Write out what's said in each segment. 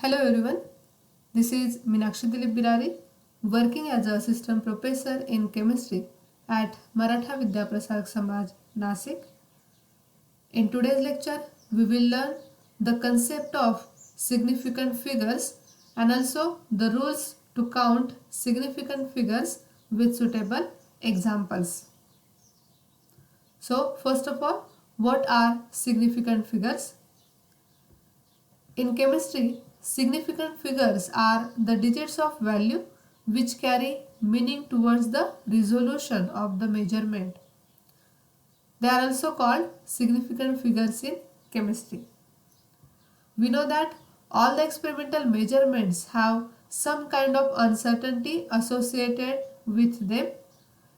Hello everyone, this is Meenakshi Dilip Birari, working as a assistant professor in chemistry at Maratha Vidya Prasark Samaj, Nasik. In today's lecture, we will learn the concept of significant figures and also the rules to count significant figures with suitable examples. So, first of all, what are significant figures? In chemistry, significant figures are the digits of value which carry meaning towards the resolution of the measurement. They are also called significant figures in chemistry. We know that all the experimental measurements have some kind of uncertainty associated with them.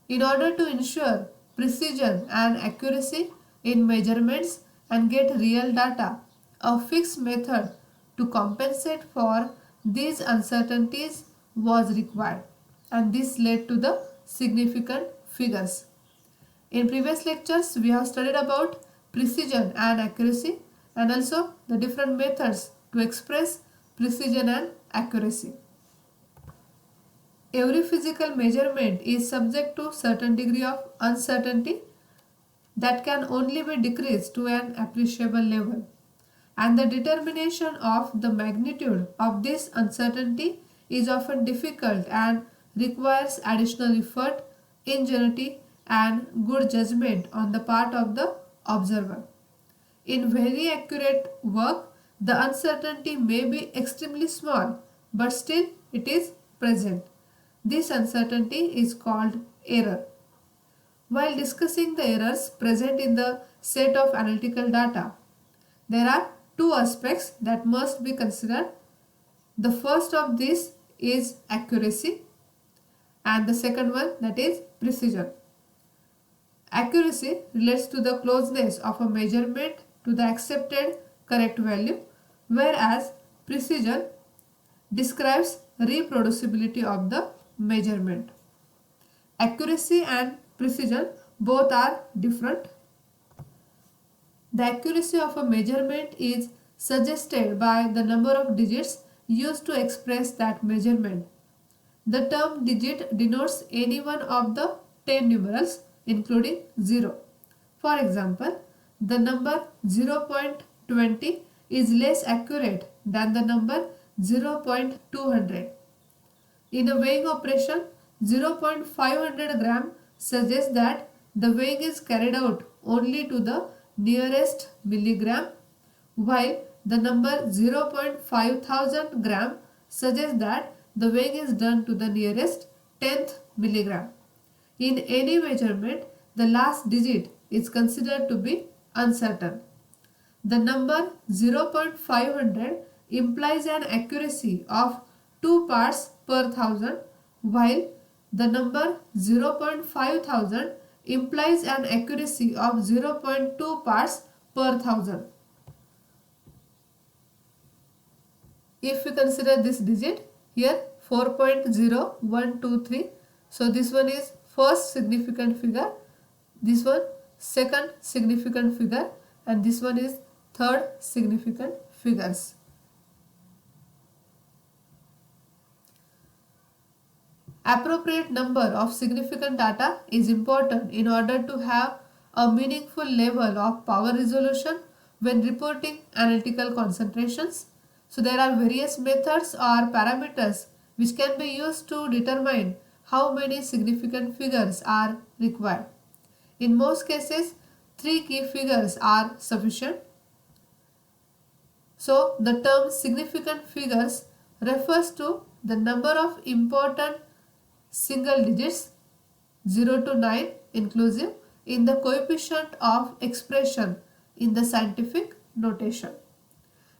In order to ensure precision and accuracy in measurements and get real data, a fixed method to compensate for these uncertainties was required, and this led to the significant figures. In previous lectures, we have studied about precision and accuracy and also the different methods to express precision and accuracy. Every physical measurement is subject to certain degree of uncertainty that can only be decreased to an appreciable level, and the determination of the magnitude of this uncertainty is often difficult and requires additional effort, ingenuity and good judgment on the part of the observer. In very accurate work, the uncertainty may be extremely small, but still it is present. This uncertainty is called error. While discussing the errors present in the set of analytical data, there are two aspects that must be considered. The first of these is accuracy and the second one, that is precision. Accuracy relates to the closeness of a measurement to the accepted correct value, whereas precision describes reproducibility of the measurement. Accuracy and precision both are different. The accuracy of a measurement is suggested by the number of digits used to express that measurement. The term digit denotes any one of the 10 numerals including 0. For example, the number 0.20 is less accurate than the number 0.200. In a weighing operation, 0.500 gram suggests that the weighing is carried out only to the nearest milligram, while the number 0.5000 gram suggests that the weighing is done to the nearest 10th milligram. In any measurement, the last digit is considered to be uncertain. The number 0.500 implies an accuracy of 2 parts per thousand, while the number 0.5000 implies an accuracy of 0.2 parts per thousand. If we consider this digit here 4.0123, so this one is first significant figure, this one second significant figure, and this one is third significant figures. Appropriate number of significant data is important in order to have a meaningful level of power resolution when reporting analytical concentrations. So there are various methods or parameters which can be used to determine how many significant figures are required. In most cases, 3 key figures are sufficient. So the term significant figures refers to the number of important single digits 0 to 9 inclusive in the coefficient of expression in the scientific notation.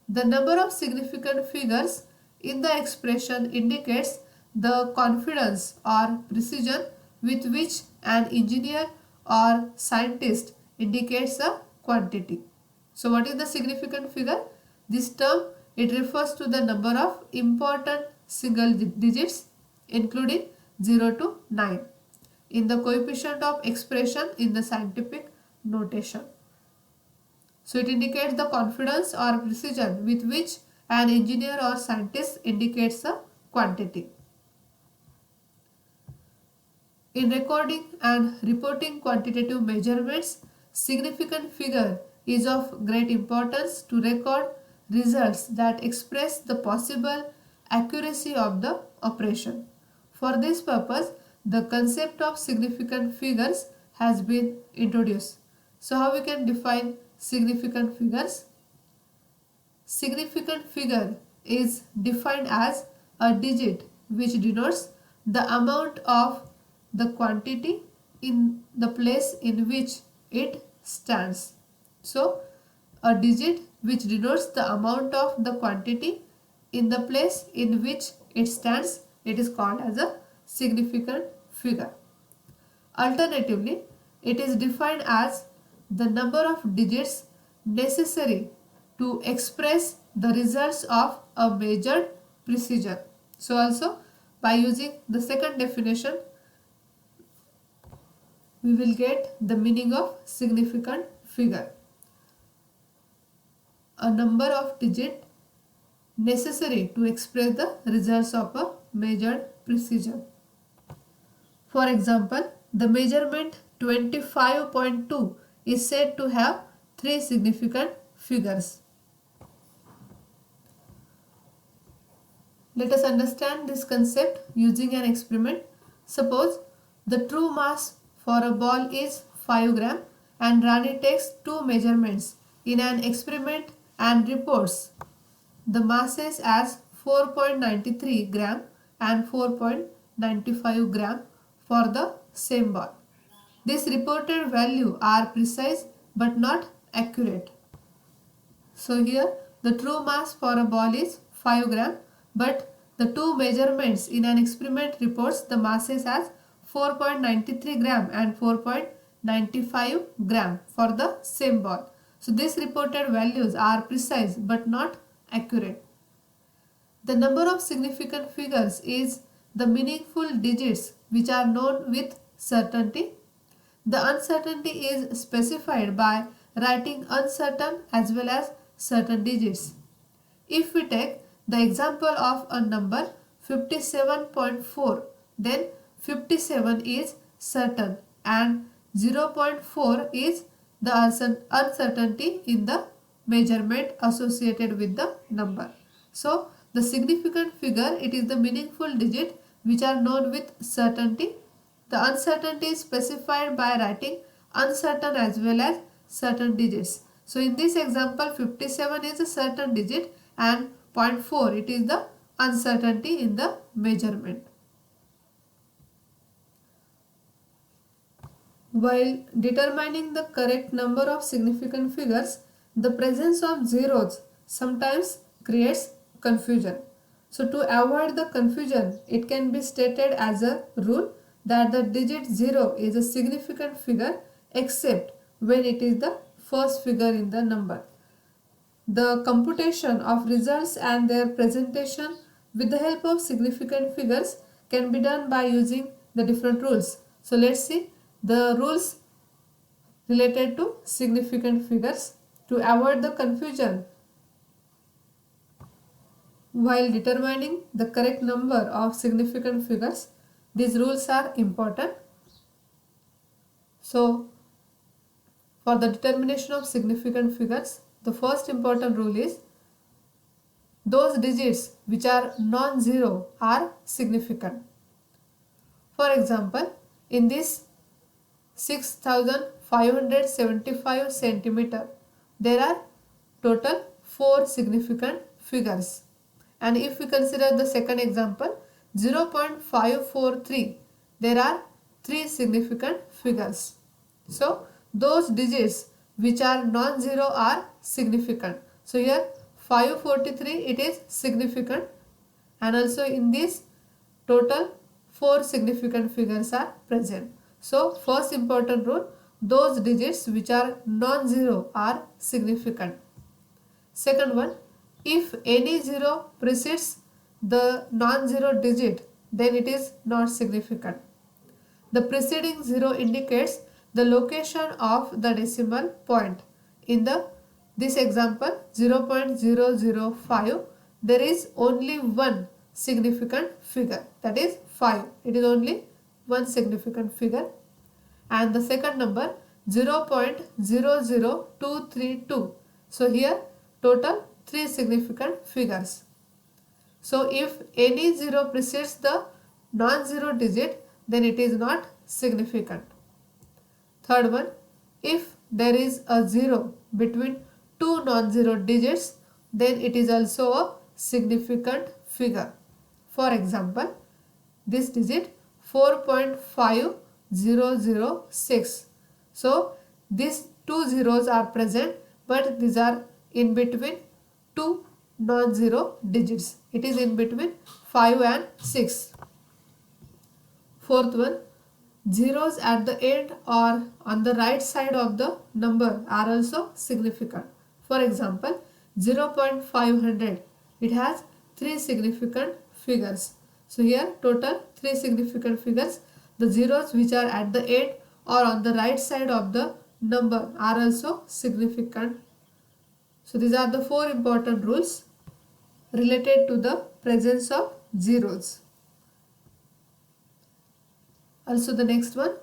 The number of significant figures in the expression indicates the confidence or precision with which an engineer or scientist indicates a quantity. So what is the significant figure? This term, it refers to the number of important single digits including 0 to 9 in the coefficient of expression in the scientific notation. So it indicates the confidence or precision with which An engineer or scientist indicates a quantity. In recording and reporting quantitative measurements, significant figure is of great importance to record results that express the possible accuracy of the operation. For this purpose, the concept of significant figures has been introduced. So how we can define significant figures? Significant figure is defined as a digit which denotes the amount of the quantity in the place in which it stands. So, a digit which denotes the amount of the quantity in the place in which it stands, it is called as a significant figure. Alternatively, it is defined as the number of digits necessary to express the results of a measured precision. So also by using the second definition, we will get the meaning of significant figure. A number of digits necessary to express the results of a measured precision. For example, the measurement 25.2 is said to have 3 significant figures. Let us understand this concept using an experiment. Suppose the true mass for a ball is 5 gram and Rani takes 2 measurements in an experiment and reports the masses as 4.93 gram and 4.95 gram for the same ball. These reported values are precise but not accurate. So here the true mass for a ball is 5 gram, but the 2 measurements in an experiment reports the masses as 4.93 gram and 4.95 gram for the same ball. So these reported values are precise but not accurate. The number of significant figures is the meaningful digits which are known with certainty. The uncertainty is specified by writing uncertain as well as certain digits. If we take the example of a number 57.4, then 57 is certain and 0.4 is the uncertainty in the measurement associated with the number. So the significant figure, it is the meaningful digit which are known with certainty. The uncertainty is specified by writing uncertain as well as certain digits. So in this example 57 is a certain digit and 0.4 it is the uncertainty in the measurement. While determining the correct number of significant figures, the presence of zeros sometimes creates confusion. So to avoid the confusion, it can be stated as a rule that the digit 0 is a significant figure except when it is the first figure in the number. The computation of results and their presentation with the help of significant figures can be done by using the different rules. So let's see the rules related to significant figures. To avoid the confusion while determining the correct number of significant figures, these rules are important. So for the determination of significant figures, the first important rule is those digits which are non-zero are significant. For example, in this 6575 centimeter, there are total 4 significant figures. And if we consider the second example 0.543, there are 3 significant figures. So those digits which are non-zero are significant. So here 543 it is significant, and also in this total 4 significant figures are present. So first important rule, those digits which are non-zero are significant. Second one, if any zero precedes the non-zero digit, then it is not significant. The preceding zero indicates the location of the decimal point. In this example 0.005, there is only one significant figure, that is 5. It is only one significant figure. And the second number 0.00232. So here total 3 significant figures. So if any 0 precedes the non-zero digit, then it is not significant. Third one, if there is a 0 between two non-zero digits, then it is also a significant figure. For example, this digit 4.5006. So these two zeros are present, but these are in between two non-zero digits. It is in between 5 and 6. Fourth one, zeros at the end or on the right side of the number are also significant. For example, 0.500, it has 3 significant figures. So here total 3 significant figures. The zeros which are at the end or on the right side of the number are also significant. So these are the 4 important rules related to the presence of zeros. Also the next one,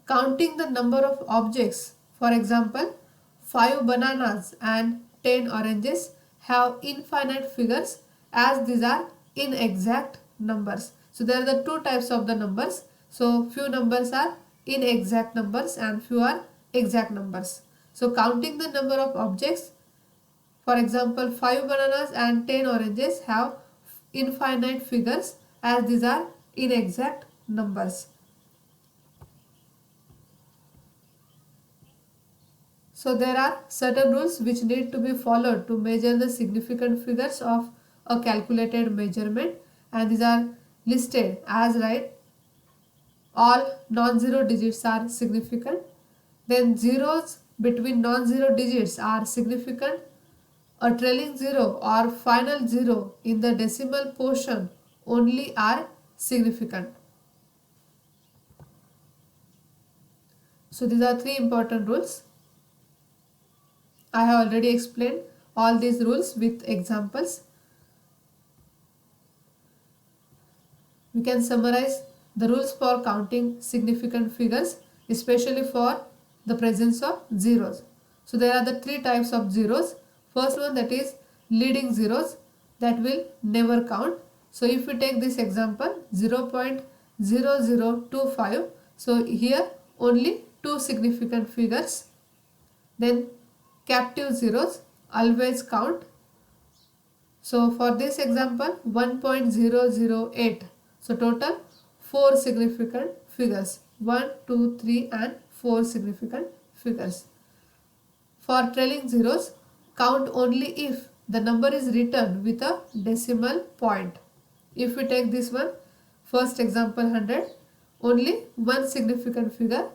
counting the number of objects. For example, 5 bananas and 10 oranges have infinite figures as these are inexact numbers. So there are the two types of the numbers. So few numbers are inexact numbers and few are exact numbers. So counting the number of objects, for example 5 bananas and 10 oranges have infinite figures as these are inexact numbers. So there are certain rules which need to be followed to measure the significant figures of a calculated measurement, and these are listed as right. All non-zero digits are significant. Then zeros between non-zero digits are significant. A trailing zero or final zero in the decimal portion only are significant. So these are 3 important rules. I have already explained all these rules with examples. We can summarize the rules for counting significant figures, especially for the presence of zeros. So there are the 3 types of zeros. First one, that is leading zeros, that will never count. So if we take this example 0.0025, so here only 2 significant figures. Then captive zeros always count. So for this example 1.008, so total 4 significant figures, 1, 2, 3 and 4 significant figures. For trailing zeros, count only if the number is written with a decimal point. If we take this one, first example 100, only one significant figure,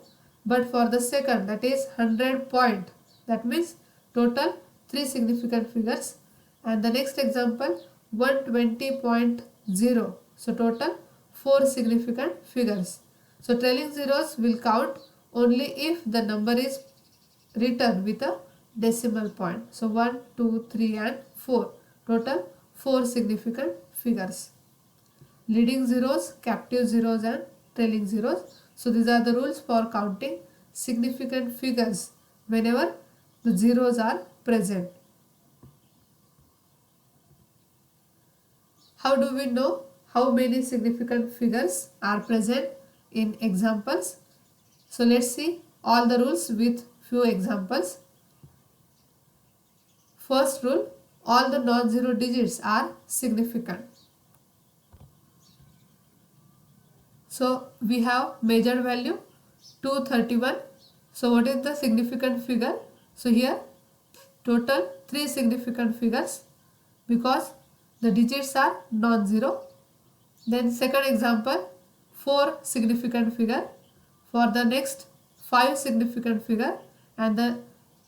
but for the second, that is 100 point, that means total 3 significant figures. And the next example 120.0, so total 4 significant figures. So trailing zeros will count only if the number is written with a decimal point. So 1, 2, 3 and 4, total 4 significant figures. Leading zeros, captive zeros and trailing zeros. So these are the rules for counting significant figures whenever the zeros are present. How do we know how many significant figures are present in examples? So let's see all the rules with few examples. First rule, all the non-zero digits are significant. So we have measured value 231. So what is the significant figure? So here total 3 significant figures because the digits are non-zero. Then second example 4 significant figure. For the next 5 significant figure, and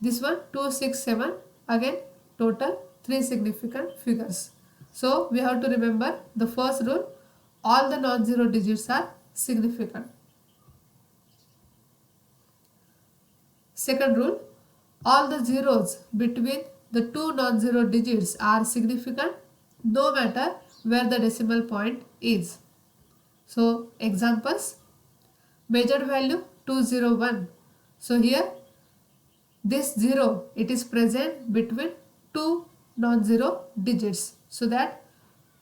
this one 267, again total 3 significant figures. So we have to remember the first rule, all the non-zero digits are significant. Second rule, all the zeros between the two non-zero digits are significant no matter where the decimal point is. So examples, measured value 201. So here this 0, it is present between two non-zero digits. So that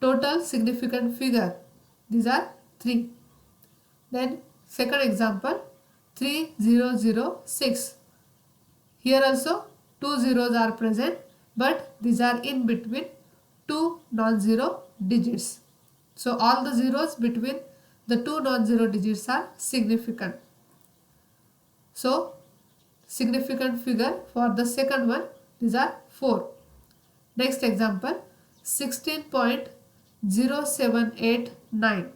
total significant figure, these are 3. Then second example, 3006. Here also two zeros are present, but these are in between two non-zero digits. So all the zeros between the two non-zero digits are significant. So significant figure for the second one, these are 4. Next example, 16.0789.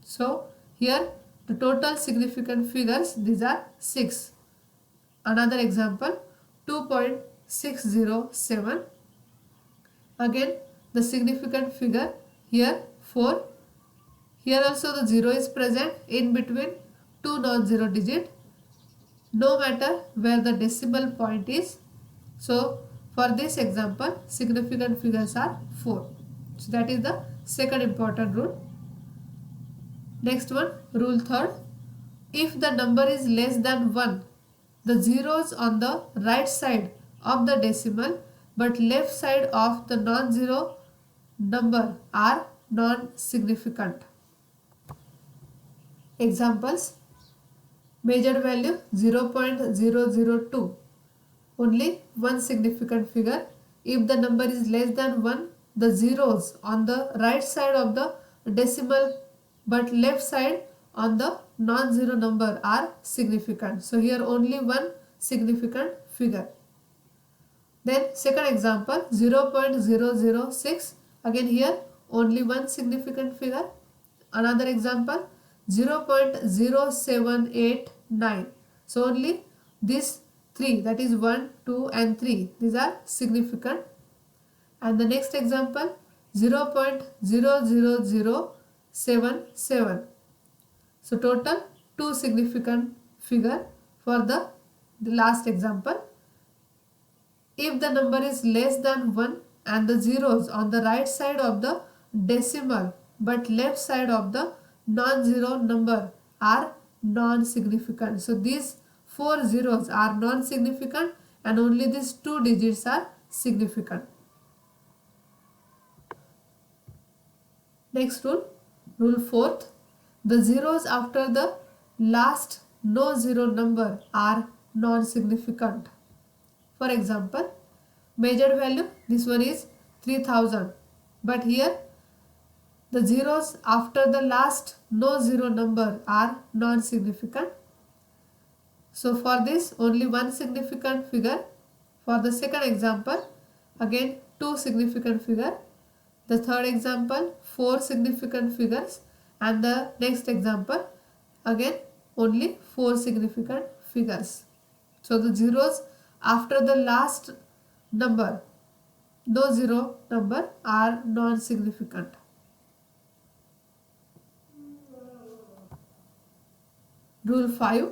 So here the total significant figures, these are 6. Another example, 2.607. Again the significant figure here 4. Here also the 0 is present in between two non-zero digit, no matter where the decimal point is. So for this example, significant figures are 4. So that is the second important rule. Next one, rule third. If the number is less than 1, the zeros on the right side of the decimal but left side of the non-zero number are non-significant. Examples, measured value 0.002, only one significant figure. If the number is less than 1, the zeros on the right side of the decimal but left side on the non-zero number are significant. So here only one significant figure. Then second example, 0.006, again here only one significant figure. Another example, 0.0789. So only these 3, that is 1, 2 and 3, these are significant. And the next example, 0.00077. So total 2 significant figure for the last example. If the number is less than 1 and the zeros on the right side of the decimal but left side of the non-zero number are non-significant. So these 4 zeros are non-significant and only these 2 digits are significant. Next rule, rule fourth. The zeros after the last no zero number are non-significant. For example, measured value, this one is 3000, but here the zeros after the last no zero number are non-significant. So for this only one significant figure. For the second example, again 2 significant figure. The third example, 4 significant figures, and the next example again only 4 significant figures. So the zeros after the last number, no zero number, are non-significant. Rule 5.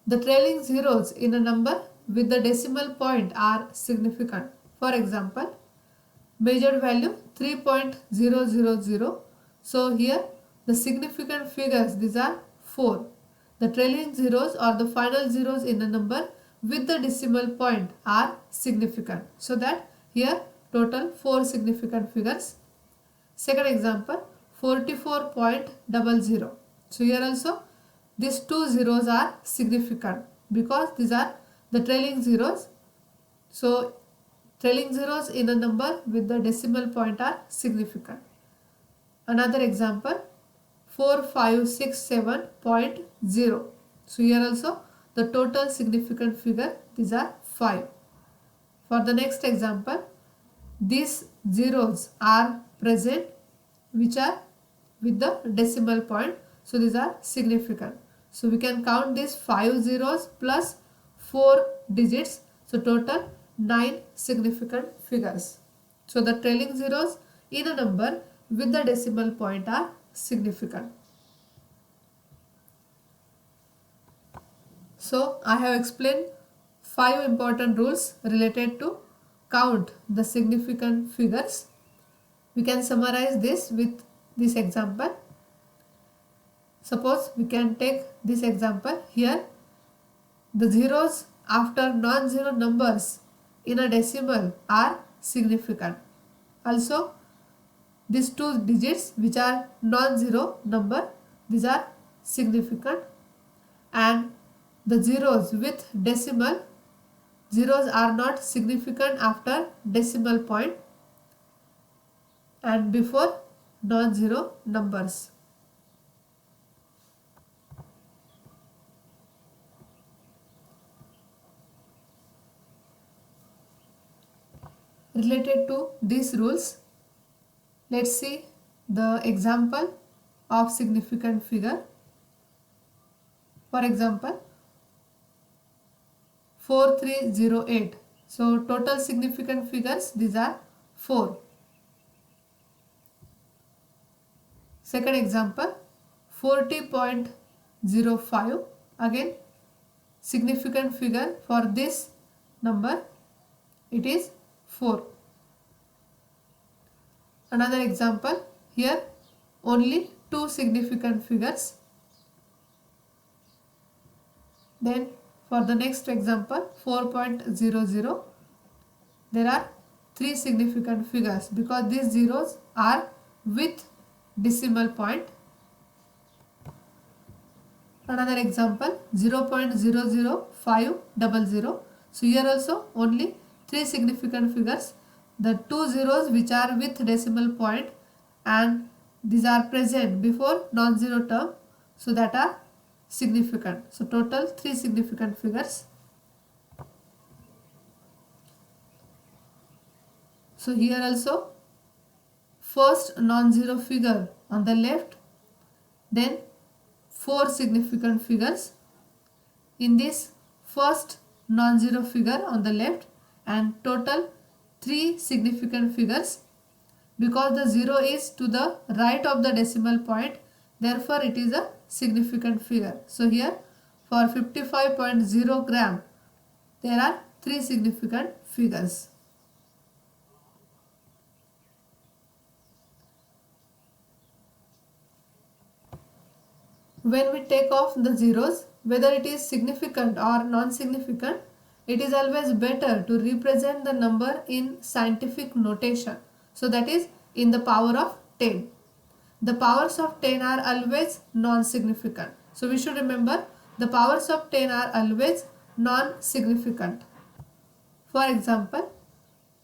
The trailing zeros in a number with the decimal point are significant. For example, measured value 3.000. So here the significant figures, these are 4. The trailing zeros or the final zeros in a number with the decimal point are significant. So that here total 4 significant figures. Second example, 44.00. So here also these 2 zeros are significant because these are the trailing zeros. So trailing zeros in a number with the decimal point are significant. Another example, 4567.0. So here also the total significant figure, these are 5. For the next example, these zeros are present which are with the decimal point. So these are significant. So we can count these 5 zeros plus 4 digits. So total 9 significant figures. So the trailing zeros in a number with the decimal point are significant. So I have explained 5 important rules related to count the significant figures. We can summarize this with this example. Suppose we can take this example. Here the zeros after non-zero numbers in a decimal are significant. Also these two digits which are non-zero number, these are significant, and the zeros with decimal, zeros are not significant after decimal point and before non-zero numbers. Related to these rules, let's see the example of significant figure. For example, 4308. So total significant figures, these are 4. Second example, 40.05. Again, significant figure for this number, it is 4. Another example, here only 2 significant figures. Then for the next example, 4.00, there are 3 significant figures because these zeros are with decimal point. Another example, 0.00500. So here also only 3 significant figures. The 2 zeros which are with decimal point and these are present before non-zero term, so that are significant. So total 3 significant figures. So here also first non-zero figure on the left, then 4 significant figures. In this first non-zero figure on the left and total 3 significant figures. Because the 0 is to the right of the decimal point, therefore it is a significant figure. So here for 55.0 gram, there are 3 significant figures. When we take off the zeros, whether it is significant or non-significant, it is always better to represent the number in scientific notation. So that is in the power of 10. The powers of 10 are always non-significant. So we should remember the powers of 10 are always non-significant. For example,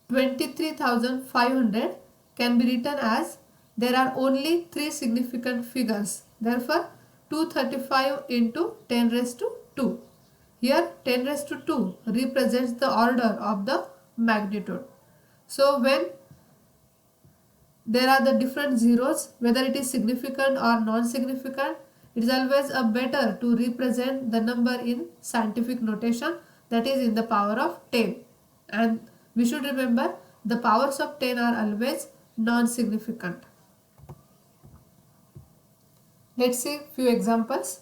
23,500 can be written as there are only 3 significant figures. Therefore, 235 into 10 raised to 2. Here 10 raised to 2 represents the order of the magnitude. So when there are the different zeros, whether it is significant or non-significant, it is always a better to represent the number in scientific notation, that is in the power of 10. And we should remember the powers of 10 are always non-significant. Let's see few examples.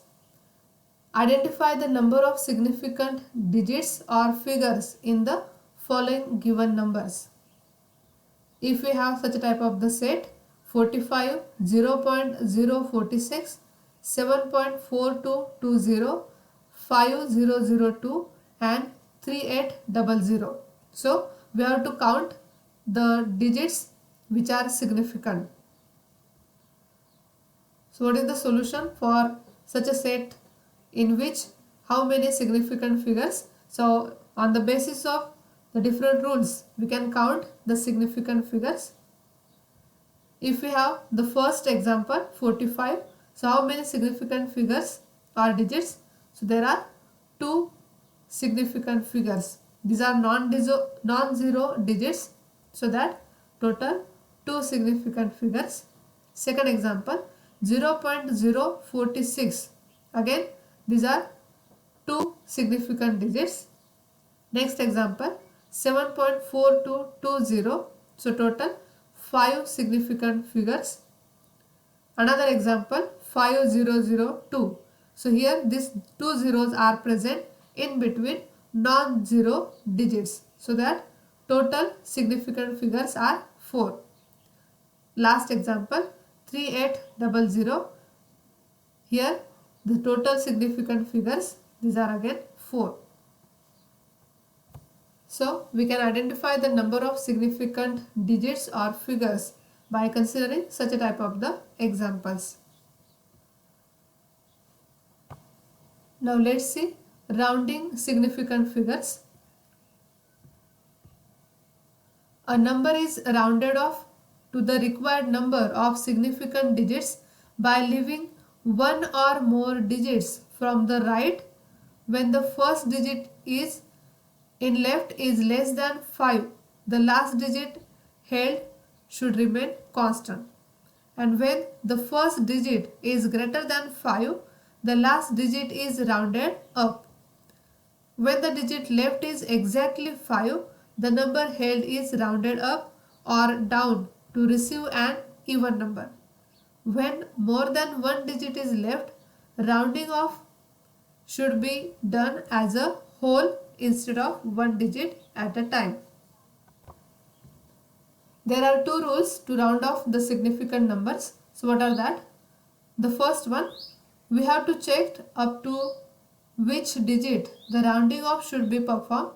Identify the number of significant digits or figures in the following given numbers. If we have such a type of the set, 45, 0.046, 7.4220, 5002 and 3800. So we have to count the digits which are significant. So what is the solution for such a set in which how many significant figures? So on the basis of the different rules, we can count the significant figures. If we have the first example 45, so how many significant figures or digits? So there are 2 significant figures. These are non-zero digits, so that total 2 significant figures. Second example 0.046. Again these are 2 significant digits. Next example 7.4220. So total 5 significant figures. Another example 5002. So here these 2 zeros are present in between non-zero digits, so that total significant figures are 4. Last example 3800. Here the total significant figures, these are again 4. So we can identify the number of significant digits or figures by considering such a type of the examples. Now let's see rounding significant figures. A number is rounded off to the required number of significant digits by leaving one or more digits from the right when the first digit is in left is less than 5. The last digit held should remain constant. And when the first digit is greater than 5, the last digit is rounded up. When the digit left is exactly 5, the number held is rounded up or down to receive an even number. When more than one digit is left, rounding off should be done as a whole instead of one digit at a time. There are two rules to round off the significant numbers. So what are that? The first one, we have to check up to which digit the rounding off should be performed.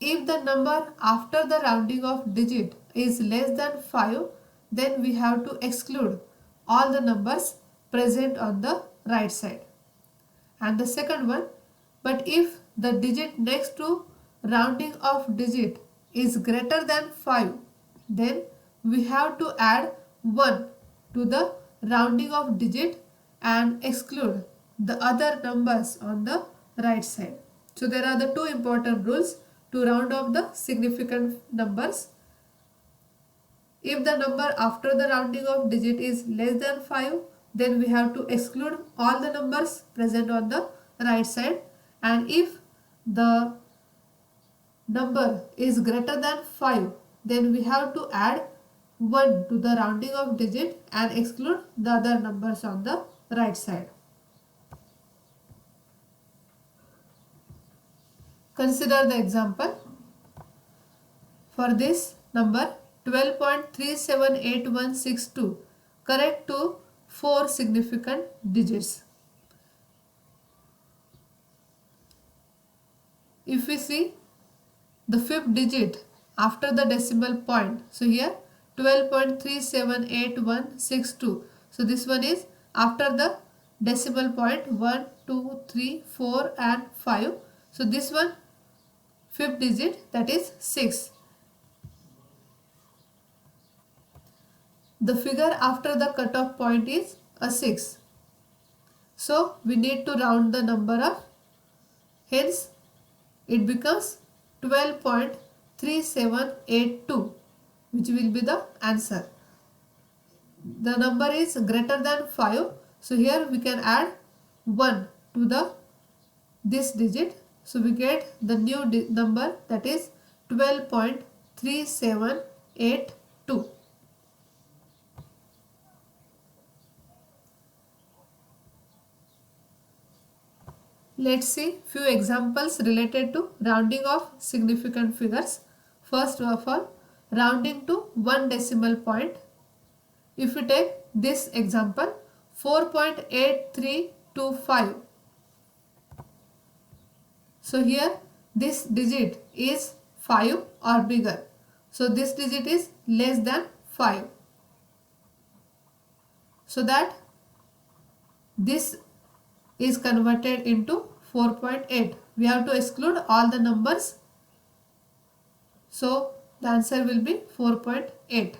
If the number after the rounding off digit is less than 5, then we have to exclude all the numbers present on the right side. And the second one, but if the digit next to rounding off digit is greater than 5, then we have to add 1 to the rounding off digit and exclude the other numbers on the right side. So there are the two important rules to round off the significant numbers. If the number after the rounding off digit is less than 5, then we have to exclude all the numbers present on the right side. And if the number is greater than 5, then we have to add 1 to the rounding off digit and exclude the other numbers on the right side. Consider the example. For this number 12.378162, correct to 4 significant digits. If we see the fifth digit after the decimal point, so here 12.378162, so this one is after the decimal point 1, 2, 3, 4 and 5. So this one fifth digit, that is 6. The figure after the cutoff point is a 6. So we need to round the number up. Hence it becomes 12.3782, which will be the answer. The number is greater than 5. So here we can add 1 to this digit. So we get the new number, that is 12.3782. Let's see few examples related to rounding of significant figures. First of all, rounding to one decimal point. If we take this example 4.8325. So here this digit is 5 or bigger. So this digit is less than 5. So that this is converted into 4.8. We have to exclude all the numbers. So the answer will be 4.8.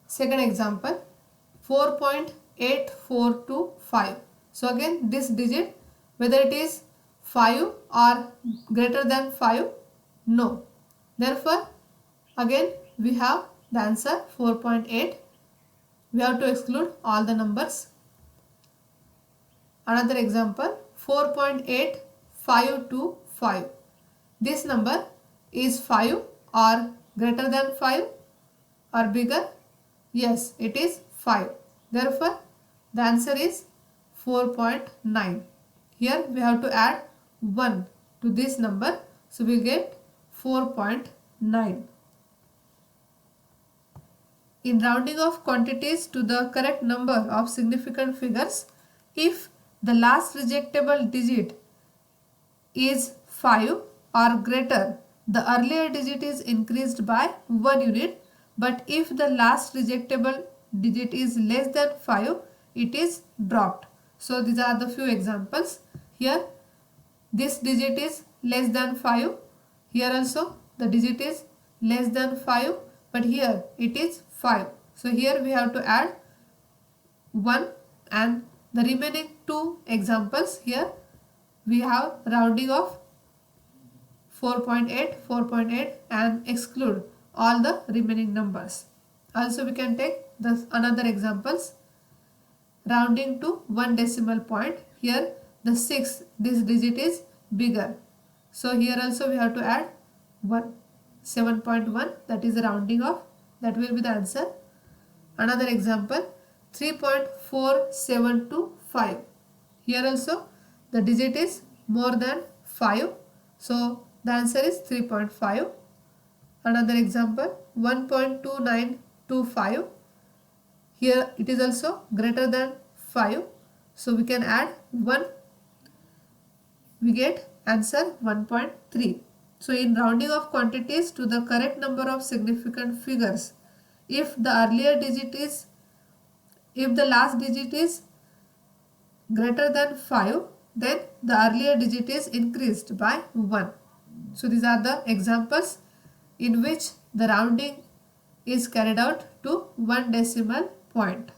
Second example 4.8425. So again this digit, whether it is 5 or greater than 5, no. Therefore again we have the answer 4.8. We have to exclude all the numbers. Another example 4.8525. This number is 5 or greater than 5 or bigger? Yes, it is 5. Therefore the answer is 4.9. Here we have to add 1 to this number. So we get 4.9. In rounding of quantities to the correct number of significant figures, if the last rejectable digit is 5 or greater, the earlier digit is increased by 1 unit, but if the last rejectable digit is less than 5, it is dropped. So these are the few examples. Here this digit is less than 5, here also the digit is less than 5, but here it is 5. So here we have to add 1, and the remaining two examples, here we have rounding of 4.8, 4.8 and exclude all the remaining numbers. Also we can take this another examples, rounding to 1 decimal point. Here the 6, this digit is bigger, so here also we have to add 1. 7.1, that is the rounding off, that will be the answer. Another example, 3.4725. Here also the digit is more than 5, so the answer is 3.5. Another example, 1.2925. Here it is also greater than 5, so we can add 1. We get answer 1.3. So in rounding of quantities to the correct number of significant figures, if the last digit is greater than 5, then the earlier digit is increased by 1. So these are the examples in which the rounding is carried out to 1 decimal point.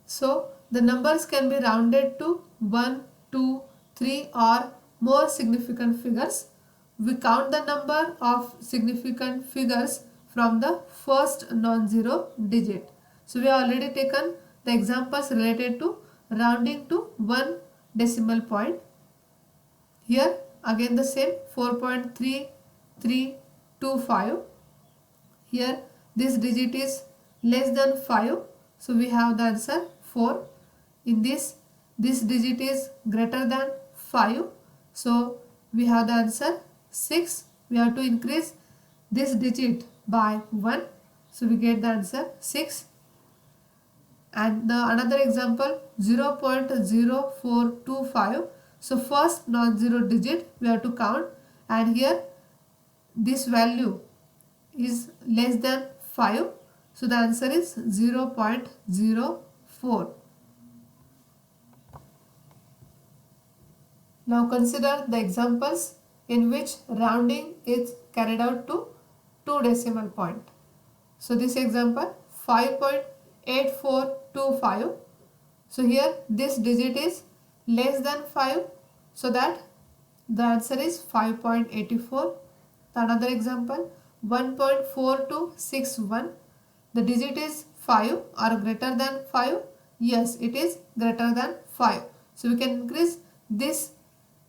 So the numbers can be rounded to 1, 2, 3 or more significant figures. We count the number of significant figures from the first non-zero digit. So we have already taken the examples related to rounding to 1 decimal point. Here again the same, 4.3325. Here this digit is less than 5, so we have the answer 4. In this digit is greater than 5, so we have the answer 6. We have to increase this digit by 1, so we get the answer 6. And the another example, 0.0425. So first non-zero digit we have to count, and here this value is less than 5, so the answer is 0.04. Now consider the examples in which rounding is carried out to 2 decimal point. So this example, 5.8425. So here this digit is less than 5, so that the answer is 5.84. Another example, 1.4261. The digit is 5 or greater than 5. Yes, it is greater than 5. So we can increase this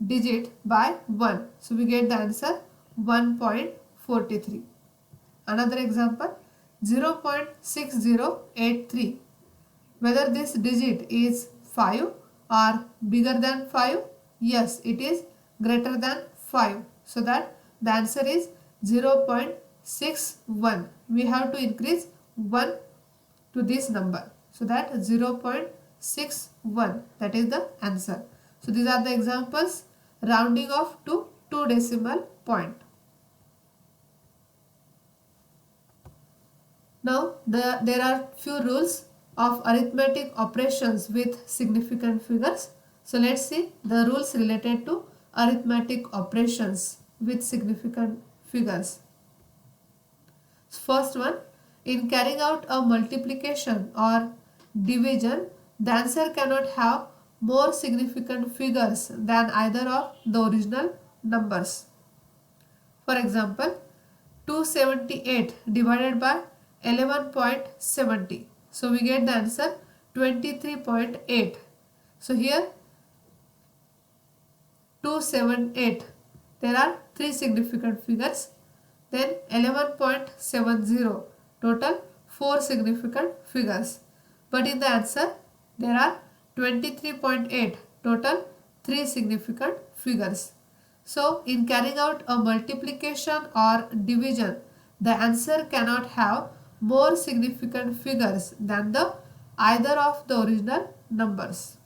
digit by 1. So we get the answer 1.43. Another example, 0.6083. Whether this digit is 5 or bigger than 5? Yes, it is greater than 5. So that the answer is 0.61. We have to increase 1 to this number. So that 0.61, that is the answer. So these are the examples rounding off to 2 decimal point. Now there are few rules of arithmetic operations with significant figures. So let's see the rules related to arithmetic operations with significant figures. First one, in carrying out a multiplication or division, the answer cannot have more significant figures than either of the original numbers. For example, 278 divided by 11.70. So we get the answer 23.8. So here 278, there are 3 significant figures. Then 11.70, total 4 significant figures. But in the answer there are 23.8, total 3 significant figures. So in carrying out a multiplication or division, the answer cannot have more significant figures than the either of the original numbers.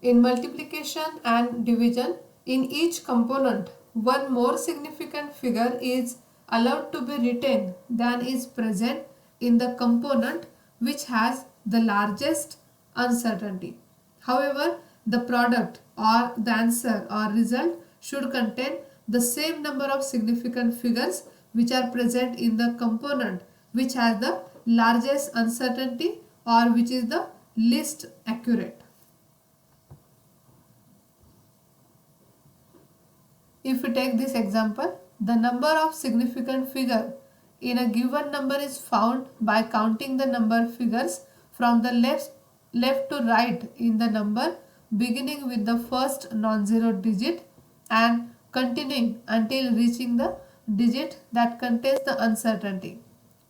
In multiplication and division, in each component, one more significant figure is allowed to be written than is present in the component which has the largest uncertainty. However, the product or the answer or result should contain the same number of significant figures which are present in the component which has the largest uncertainty or which is the least accurate. If we take this example, the number of significant figure in a given number is found by counting the number figures from the left to right in the number, beginning with the first non-zero digit and continuing until reaching the digit that contains the uncertainty.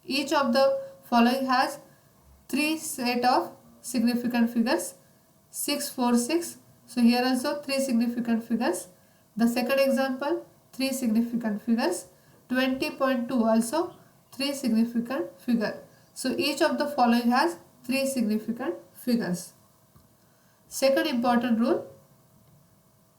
Each of the following has three set of significant figures, 646. So here also three significant figures. The second example, three significant figures. 20.2 also three significant figure. So each of the following has three significant figures. Second important rule,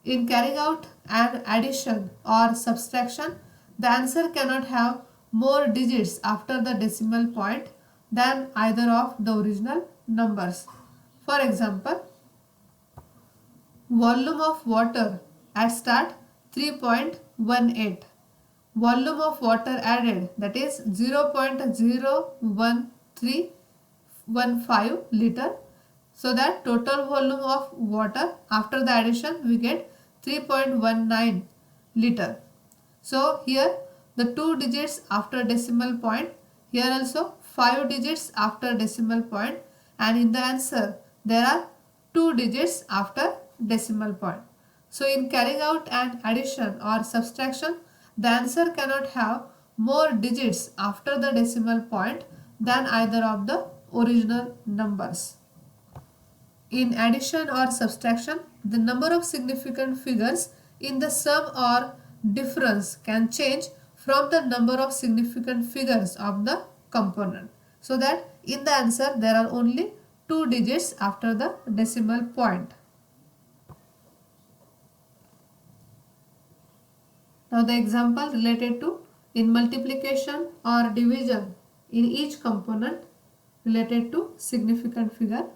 in carrying out an addition or subtraction, the answer cannot have more digits after the decimal point than either of the original numbers. For example, volume of water at start 3.18. Volume of water added, that is 0.01315 liter. So that total volume of water after the addition we get 3.19 liter. So here the 2 digits after decimal point, here also 5 digits after decimal point, and in the answer there are 2 digits after decimal point. So in carrying out an addition or subtraction, the answer cannot have more digits after the decimal point than either of the original numbers. In addition or subtraction, the number of significant figures in the sum or difference can change from the number of significant figures of the component. So that in the answer there are only 2 digits after the decimal point. Now the example related to in multiplication or division in each component related to significant figure.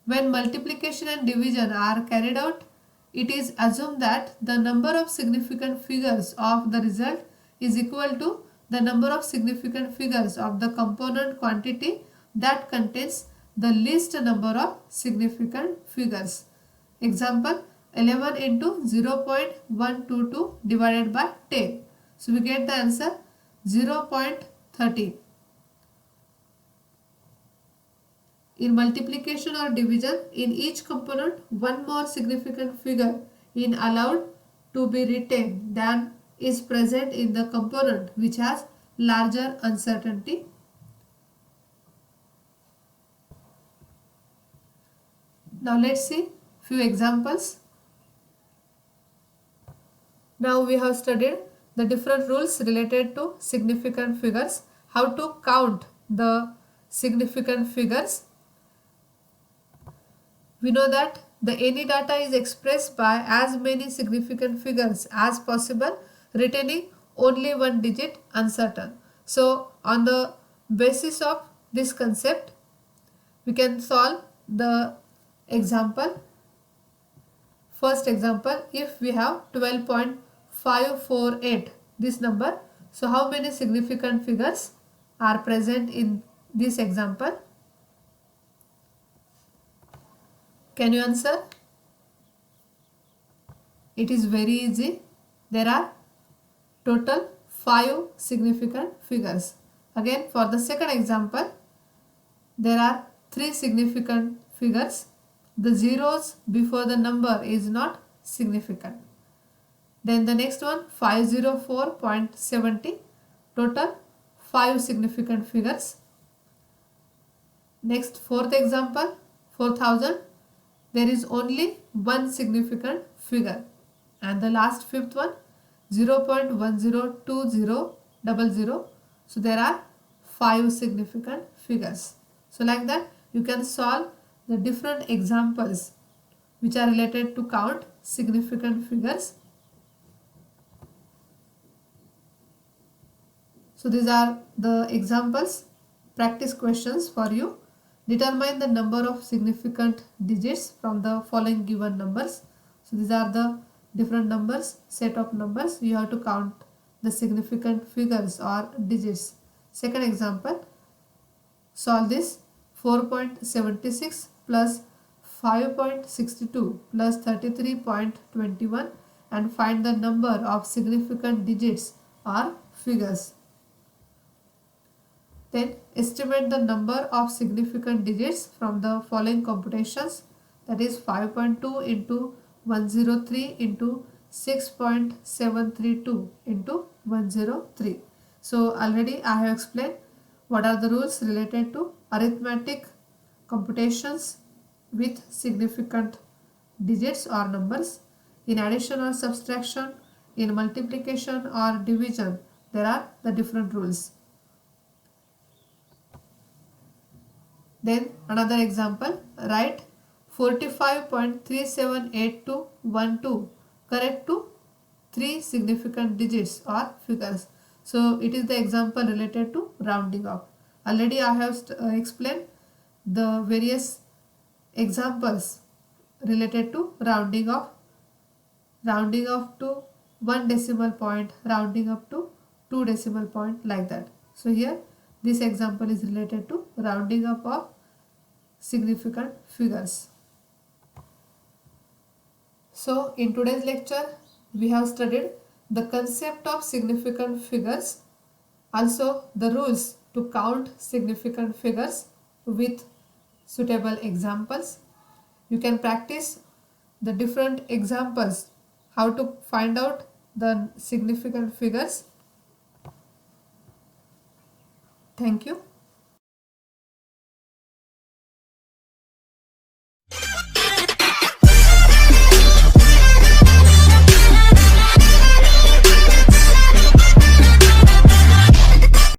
When multiplication and division are carried out, it is assumed that the number of significant figures of the result is equal to the number of significant figures of the component quantity that contains the least number of significant figures. Example, 11 into 0.122 divided by 10. So we get the answer 0.13. In multiplication or division, in each component, one more significant figure is allowed to be written than is present in the component which has larger uncertainty. Now let's see few examples. Now we have studied the different rules related to significant figures, how to count the significant figures. We know that the any data is expressed by as many significant figures as possible, retaining only one digit uncertain. So on the basis of this concept, we can solve the example. First example, if we have 12.548 this number, so how many significant figures are present in this example? Can you answer? It is very easy. There are total 5 significant figures. Again, for the second example, there are 3 significant figures. The zeros before the number is not significant. Then the next one, 504.70, total 5 significant figures. Next, fourth example, 4000, there is only one significant figure. And the last fifth one, 0.102000. So there are 5 significant figures. So like that you can solve the different examples which are related to count significant figures. So these are the examples, practice questions for you. Determine the number of significant digits from the following given numbers. So these are the different numbers, set of numbers. You have to count the significant figures or digits. Second example, solve this. 4.76 plus 5.62 plus 33.21 and find the number of significant digits or figures. Then estimate the number of significant digits from the following computations, that is 5.2 into 103 into 6.732 into 103. So already I have explained what are the rules related to arithmetic computations with significant digits or numbers. In addition or subtraction, in multiplication or division, there are the different rules. Then another example, write 45.378212 correct to 3 significant digits or figures. So it is the example related to rounding off. Already I have explained the various examples related to rounding off to 1 decimal point, rounding up to 2 decimal point, like that. So here this example is related to rounding up of significant figures. So in today's lecture we have studied the concept of significant figures, also the rules to count significant figures with suitable examples. You can practice the different examples, how to find out the significant figures. Thank you.